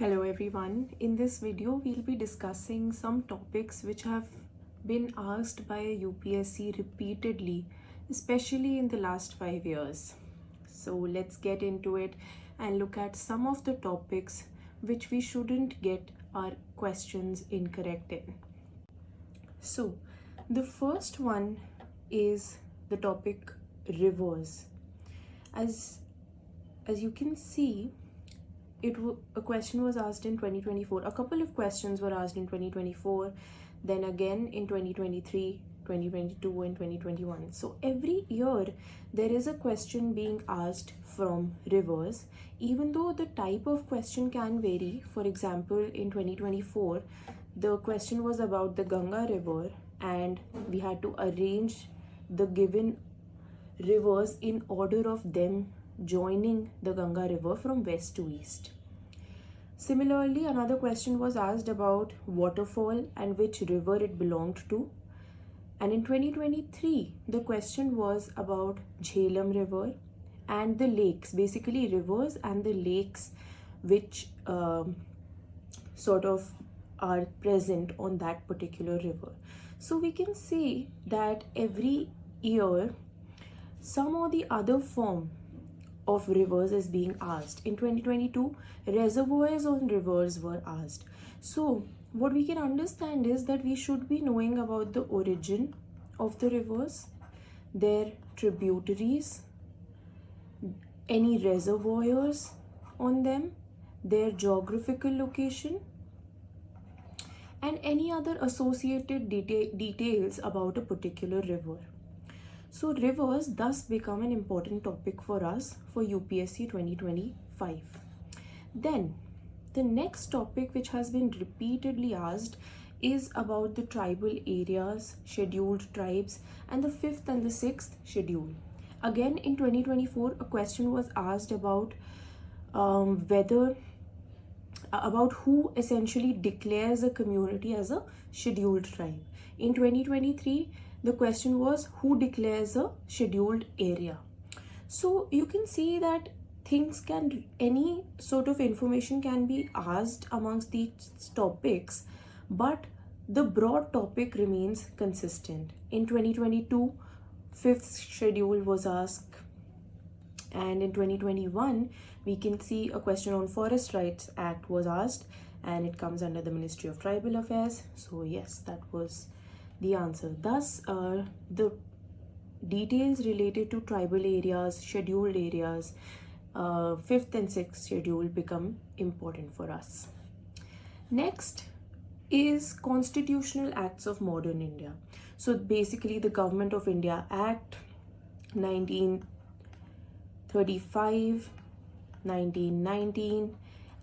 Hello everyone. In this video, we'll be discussing some topics which have been asked by UPSC repeatedly, especially in the last 5 years. So let's get into it and look at some of the topics which we shouldn't get our questions incorrect in. So the first one is the topic rivers. As you can see, a question was asked in 2024. A couple of questions were asked in 2024, then again in 2023, 2022 and 2021. So every year there is a question being asked from rivers, even though the type of question can vary. For example, in 2024 the question was about the Ganga river and we had to arrange the given rivers in order of them joining the Ganga river from west to east. Similarly, another question was asked about waterfall and which river it belonged to. And in 2023, the question was about Jhelum river and the lakes, basically rivers and the lakes which sort of are present on that particular river. So we can see that every year some or the other form of rivers is being asked. In 2022, reservoirs on rivers were asked. So what we can understand is that we should be knowing about the origin of the rivers, their tributaries, any reservoirs on them, their geographical location, and any other associated details about a particular river. So rivers thus become an important topic for us for UPSC 2025. Then the next topic which has been repeatedly asked is about the tribal areas, scheduled tribes, and the 5th and the 6th schedule. Again in 2024 a question was asked about about who essentially declares a community as a scheduled tribe. In 2023 the question was who declares a scheduled area. So you can see that any sort of information can be asked amongst these topics, but the broad topic remains consistent. In 2022, 5th schedule was asked, and in 2021 we can see a question on Forest Rights Act was asked, and it comes under the Ministry of Tribal Affairs. So yes, that was the answer. Thus, the details related to tribal areas, scheduled areas, 5th and 6th schedule become important for us. Next is Constitutional Acts of Modern India. So basically the Government of India Act 1935, 1919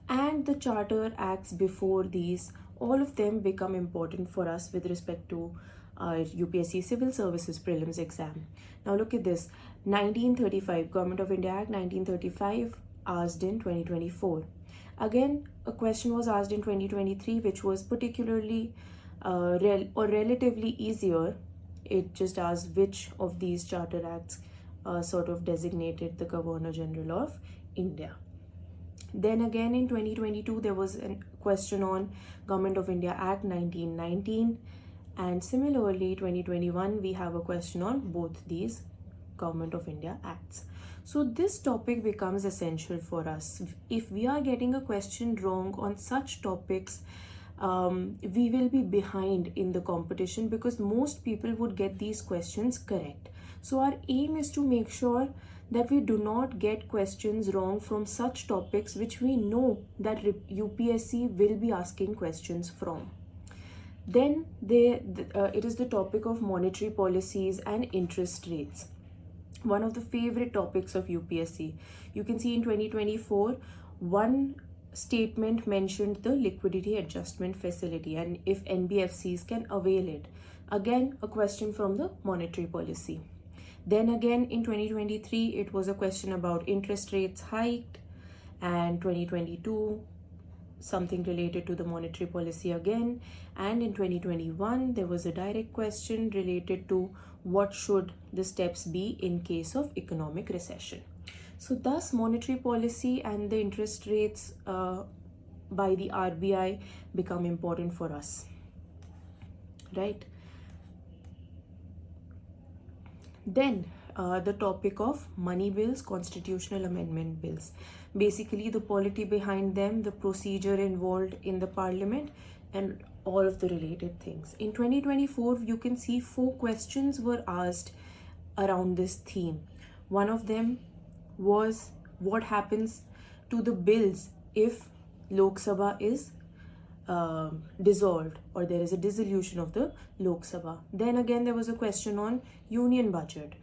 and the Charter Acts before these, all of them become important for us with respect to our UPSC Civil Services Prelims exam. Now look at this, 1935, Government of India Act 1935 asked in 2024. Again, a question was asked in 2023 which was particularly relatively easier. It just asked which of these Charter Acts sort of designated the Governor General of India. Then again in 2022 there was a question on Government of India Act 1919, and similarly 2021 we have a question on both these Government of India Acts. So this topic becomes essential for us. If we are getting a question wrong on such topics, we will be behind in the competition because most people would get these questions correct. So our aim is to make sure that we do not get questions wrong from such topics which we know that UPSC will be asking questions from. Then it is the topic of monetary policies and interest rates. One of the favorite topics of UPSC. You can see in 2024, one statement mentioned the liquidity adjustment facility and if NBFCs can avail it. Again, a question from the monetary policy. Then again in 2023, it was a question about interest rates hiked, and 2022, something related to the monetary policy again. And in 2021, there was a direct question related to what should the steps be in case of economic recession. So thus monetary policy and the interest rates by the RBI become important for us, right? Then the topic of money bills, constitutional amendment bills. Basically the polity behind them, the procedure involved in the parliament, and all of the related things. In 2024, you can see 4 questions were asked around this theme. One of them was what happens to the bills if Lok Sabha is dissolved, or there is a dissolution of the Lok Sabha. Then again there was a question on union budget,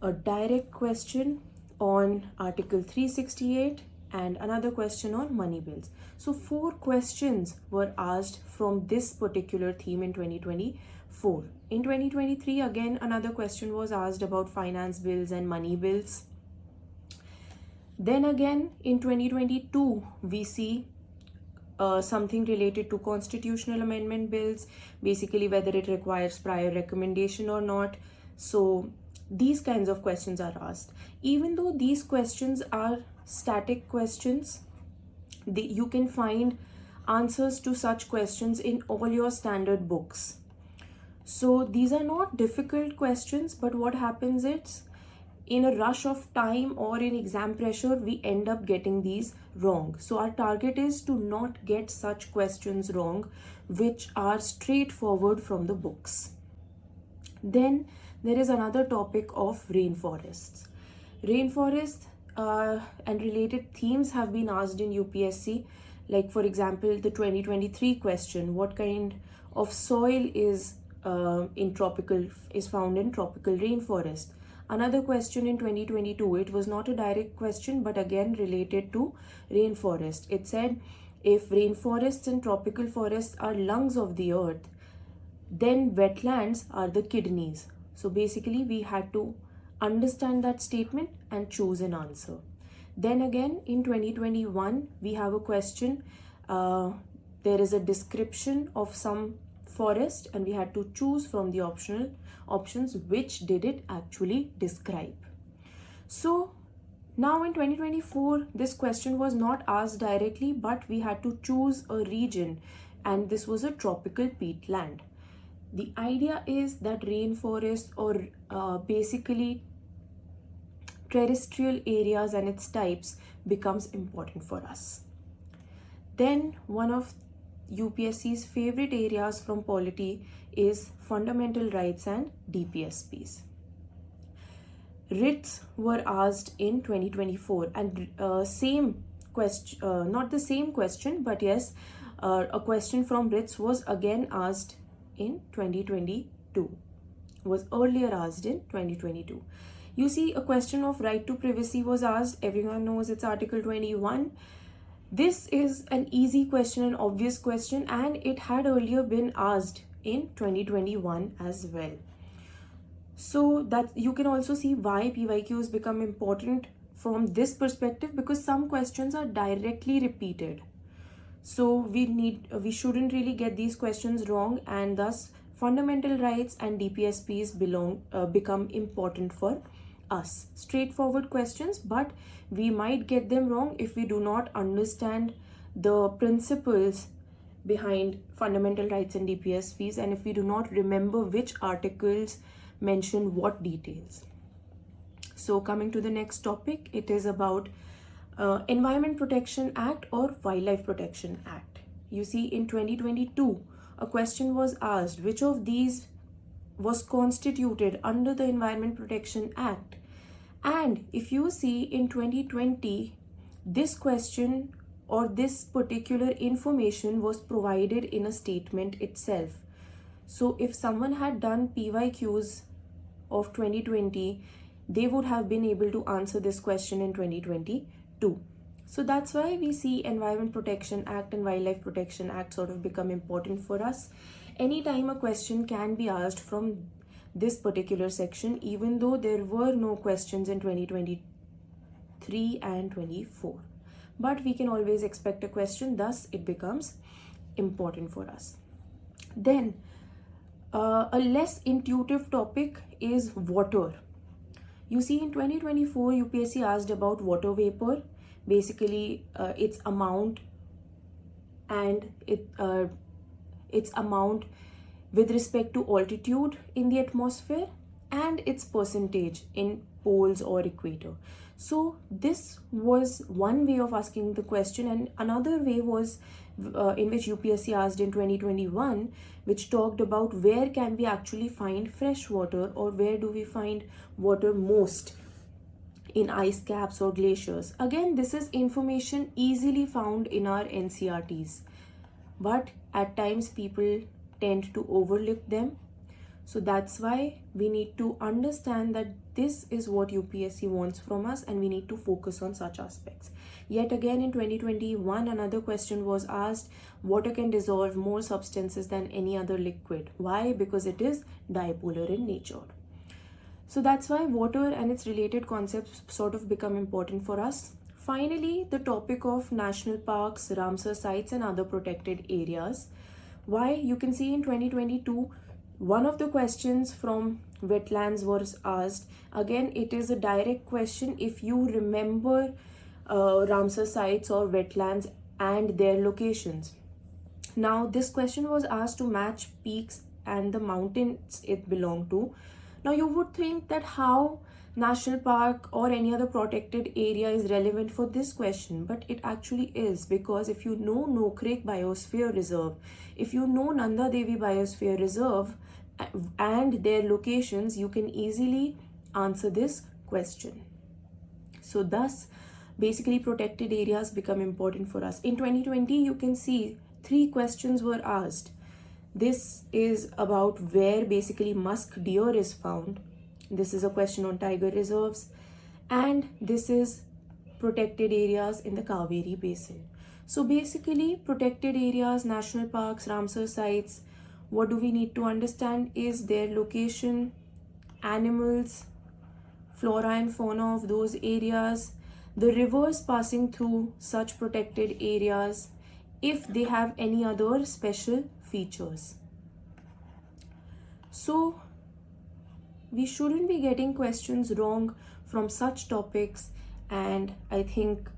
a direct question on Article 368, and another question on money bills. So 4 questions were asked from this particular theme in 2024. In 2023, again another question was asked about finance bills and money bills. Then again in 2022, we see something related to constitutional amendment bills, basically whether it requires prior recommendation or not. So these kinds of questions are asked. Even though these questions are static questions, you can find answers to such questions in all your standard books. So these are not difficult questions, but what happens is, in a rush of time or in exam pressure, we end up getting these wrong. So our target is to not get such questions wrong, which are straightforward from the books. Then there is another topic of rainforests. Rainforests and related themes have been asked in UPSC. Like for example, the 2023 question, what kind of soil is found in tropical rainforest? Another question in 2022, it was not a direct question, but again related to rainforest. It said, if rainforests and tropical forests are lungs of the earth, then wetlands are the kidneys. So basically we had to understand that statement and choose an answer. Then again in 2021, we have a question. There is a description of some forest and we had to choose from the options which did it actually describe. So now in 2024, this question was not asked directly, but we had to choose a region, and this was a tropical peatland. The idea is that rainforest, or basically terrestrial areas and its types, becomes important for us. Then one of UPSC's favorite areas from polity is fundamental rights and DPSPs. Writs were asked in 2024, and same question, not the same question, but yes, a question from writs was again asked in 2022, was earlier asked in 2022. You see, a question of right to privacy was asked. Everyone knows it's Article 21. This is an easy question, an obvious question, and it had earlier been asked in 2021 as well. So that you can also see why PYQs become important from this perspective, because some questions are directly repeated. So we shouldn't really get these questions wrong, and thus fundamental rights and DPSPs become important for us. Straightforward questions, but we might get them wrong if we do not understand the principles behind fundamental rights and DPSPs, and if we do not remember which articles mention what details. So coming to the next topic, it is about Environment Protection Act or Wildlife Protection Act. You see, in 2022, a question was asked, which of these was constituted under the Environment Protection Act? And if you see in 2020, this question or this particular information was provided in a statement itself. So if someone had done PYQs of 2020, they would have been able to answer this question in 2022. So that's why we see Environment Protection Act and Wildlife Protection Act sort of become important for us. Anytime a question can be asked from this particular section, even though there were no questions in 2023 and 24. But we can always expect a question, thus it becomes important for us. Then a less intuitive topic is water. You see, in 2024, UPSC asked about water vapor, basically its amount and its amount with respect to altitude in the atmosphere and its percentage in poles or equator. So this was one way of asking the question, and another way was in which UPSC asked in 2021, which talked about where can we actually find fresh water, or where do we find water most in ice caps or glaciers. Again, this is information easily found in our NCRTs, but at times people tend to overlook them. So that's why we need to understand that this is what UPSC wants from us, and we need to focus on such aspects. Yet again in 2021, another question was asked: water can dissolve more substances than any other liquid. Why? Because it is dipolar in nature. So that's why water and its related concepts sort of become important for us. Finally, the topic of national parks, Ramsar sites and other protected areas. Why? You can see in 2022, one of the questions from wetlands was asked. Again, it is a direct question if you remember Ramsar sites or wetlands and their locations. Now, this question was asked to match peaks and the mountains it belonged to. Now, you would think that how national park or any other protected area is relevant for this question, but it actually is, because if you know Nokrek Biosphere Reserve, if you know Nanda Devi Biosphere Reserve and their locations, you can easily answer this question. So thus, basically protected areas become important for us. In 2020, you can see 3 questions were asked. This is about where basically musk deer is found. This is a question on tiger reserves, and this is protected areas in the Kaveri Basin. So basically protected areas, national parks, Ramsar sites, what do we need to understand is their location, animals, flora and fauna of those areas, the rivers passing through such protected areas, if they have any other special features. So we shouldn't be getting questions wrong from such topics, and I think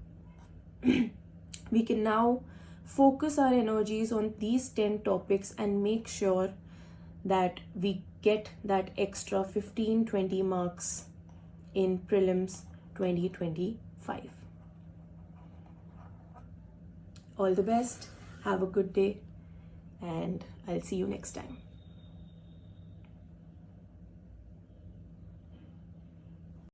we can now focus our energies on these 10 topics and make sure that we get that extra 15-20 marks in Prelims 2025. All the best, have a good day, and I'll see you next time.